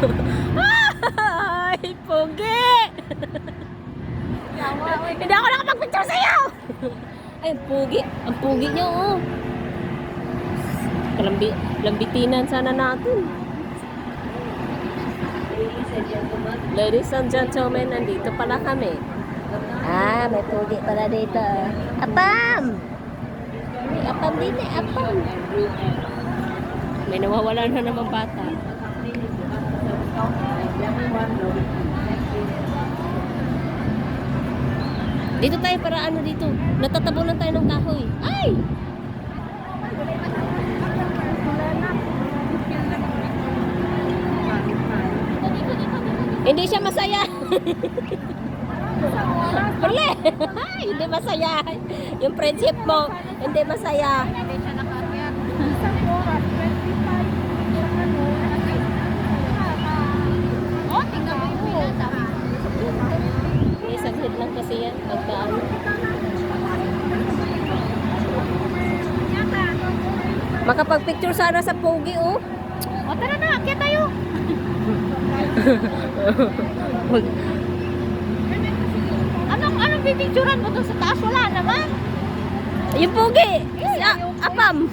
Ay, pogi! Hindi ako nakapag-picture sa'yo! Ay, pogi. Ang pogi niyo, oh. Lambitinan sana natin. Ladies and gentlemen, nandito pala kami. Ah, may pogi pala dito. Apam! May apam din eh, apam. May nawawala na naman bata. Dito tayo para ano dito. Natatabunan tayo ng kahoy. Ay! Hindi siya masaya. Pule! Hindi masaya. Yung friendship mo, hindi masaya. Hindi siya nakakyat. Isang oras, 25. Oh, tingnan mo yung pinata. Isang hit lang kasi yan. Pagkaan. Makapag-picture sana sa pogi, oh. O, tara na, akyat tayo. Anong pipicturan mo doon sa taas? Wala naman. Yung pogi! Si Apam!